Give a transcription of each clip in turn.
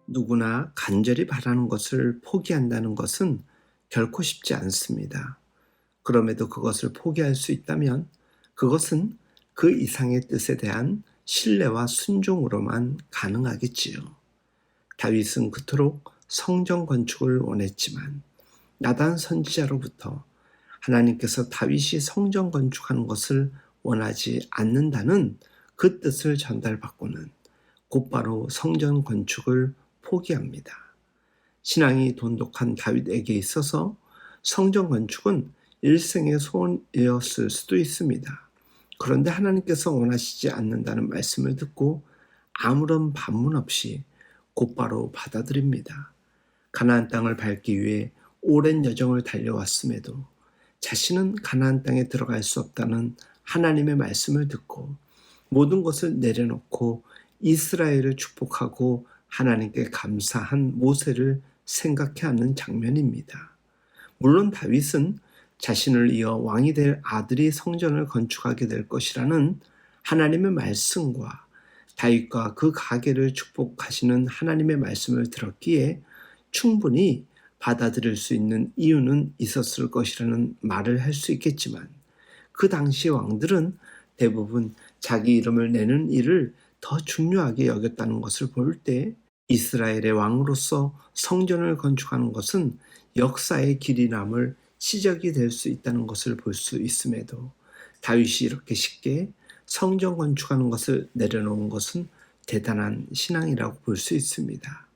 누구나 간절히 바라는 것을 포기한다는 것은 결코 쉽지 않습니다. 그럼에도 그것을 포기할 수 있다면 그것은 그 이상의 뜻에 대한 신뢰와 순종으로만 가능하겠지요. 다윗은 그토록 성전 건축을 원했지만 나단 선지자로부터 하나님께서 다윗이 성전 건축하는 것을 원하지 않는다는 그 뜻을 전달받고는 곧바로 성전 건축을 포기합니다. 신앙이 돈독한 다윗에게 있어서 성전 건축은 일생의 소원이었을 수도 있습니다. 그런데 하나님께서 원하시지 않는다는 말씀을 듣고 아무런 반문 없이 곧바로 받아들입니다. 가나안 땅을 밟기 위해 오랜 여정을 달려왔음에도 자신은 가나안 땅에 들어갈 수 없다는 하나님의 말씀을 듣고 모든 것을 내려놓고 이스라엘을 축복하고 하나님께 감사한 모세를 생각해 하는 장면입니다. 물론 다윗은 자신을 이어 왕이 될 아들이 성전을 건축하게 될 것이라는 하나님의 말씀과 다윗과 그 가계를 축복하시는 하나님의 말씀을 들었기에 충분히 받아들일 수 있는 이유는 있었을 것이라는 말을 할 수 있겠지만 그 당시 왕들은 대부분 자기 이름을 내는 일을 더 중요하게 여겼다는 것을 볼 때 이스라엘의 왕으로서 성전을 건축하는 것은 역사의 길이 남을 시작이 될 수 있다는 것을 볼 수 있음에도 다윗이 이렇게 쉽게 성전 건축하는 것을 내려놓은 것은 대단한 신앙이라고 볼 수 있습니다.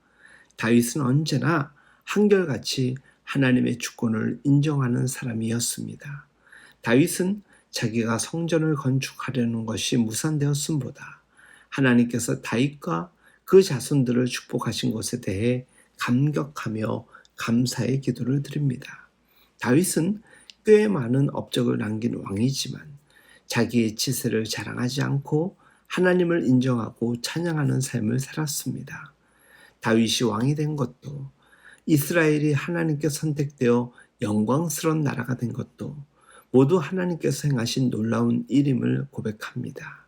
다윗은 언제나 한결같이 하나님의 주권을 인정하는 사람이었습니다. 다윗은 자기가 성전을 건축하려는 것이 무산되었음보다 하나님께서 다윗과 그 자손들을 축복하신 것에 대해 감격하며 감사의 기도를 드립니다. 다윗은 꽤 많은 업적을 남긴 왕이지만 자기의 치세를 자랑하지 않고 하나님을 인정하고 찬양하는 삶을 살았습니다. 다윗이 왕이 된 것도 이스라엘이 하나님께 선택되어 영광스러운 나라가 된 것도 모두 하나님께서 행하신 놀라운 일임을 고백합니다.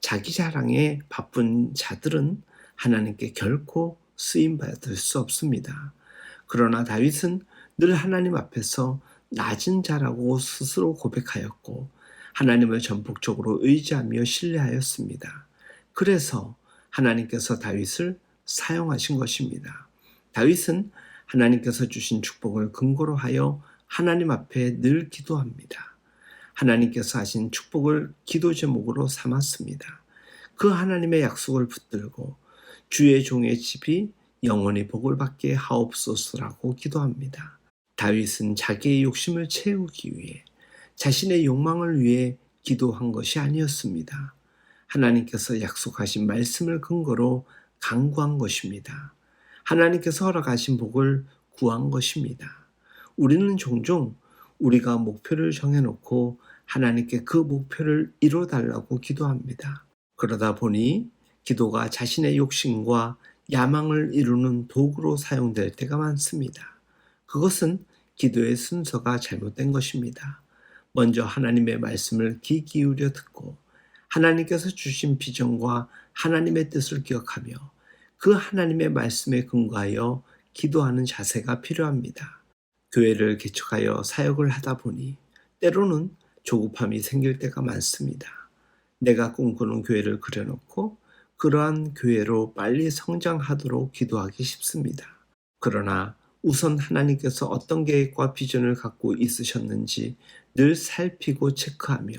자기 자랑에 바쁜 자들은 하나님께 결코 쓰임받을 수 없습니다. 그러나 다윗은 늘 하나님 앞에서 낮은 자라고 스스로 고백하였고 하나님을 전폭적으로 의지하며 신뢰하였습니다. 그래서 하나님께서 다윗을 사용하신 것입니다. 다윗은 하나님께서 주신 축복을 근거로 하여 하나님 앞에 늘 기도합니다. 하나님께서 하신 축복을 기도 제목으로 삼았습니다. 그 하나님의 약속을 붙들고 주의 종의 집이 영원히 복을 받게 하옵소서라고 기도합니다. 다윗은 자기의 욕심을 채우기 위해 자신의 욕망을 위해 기도한 것이 아니었습니다. 하나님께서 약속하신 말씀을 근거로 간구한 것입니다. 하나님께서 허락하신 복을 구한 것입니다. 우리는 종종 우리가 목표를 정해놓고 하나님께 그 목표를 이뤄달라고 기도합니다. 그러다 보니 기도가 자신의 욕심과 야망을 이루는 도구로 사용될 때가 많습니다. 그것은 기도의 순서가 잘못된 것입니다. 먼저 하나님의 말씀을 귀 기울여 듣고 하나님께서 주신 비전과 하나님의 뜻을 기억하며 그 하나님의 말씀에 근거하여 기도하는 자세가 필요합니다. 교회를 개척하여 사역을 하다 보니 때로는 조급함이 생길 때가 많습니다. 내가 꿈꾸는 교회를 그려놓고 그러한 교회로 빨리 성장하도록 기도하기 쉽습니다. 그러나 우선 하나님께서 어떤 계획과 비전을 갖고 있으셨는지 늘 살피고 체크하며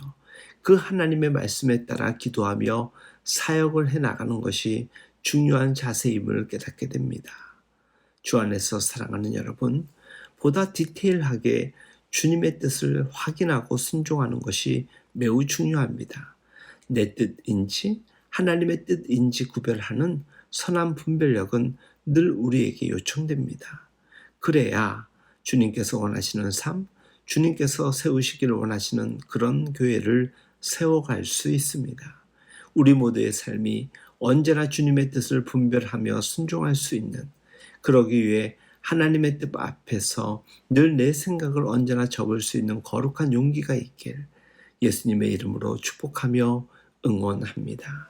그 하나님의 말씀에 따라 기도하며 사역을 해나가는 것이 중요한 자세임을 깨닫게 됩니다. 주 안에서 사랑하는 여러분, 보다 디테일하게 주님의 뜻을 확인하고 순종하는 것이 매우 중요합니다. 내 뜻인지 하나님의 뜻인지 구별하는 선한 분별력은 늘 우리에게 요청됩니다. 그래야 주님께서 원하시는 삶, 주님께서 세우시기를 원하시는 그런 교회를 세워갈 수 있습니다. 우리 모두의 삶이 언제나 주님의 뜻을 분별하며 순종할 수 있는, 그러기 위해 하나님의 뜻 앞에서 늘 내 생각을 언제나 접을 수 있는 거룩한 용기가 있길 예수님의 이름으로 축복하며 응원합니다.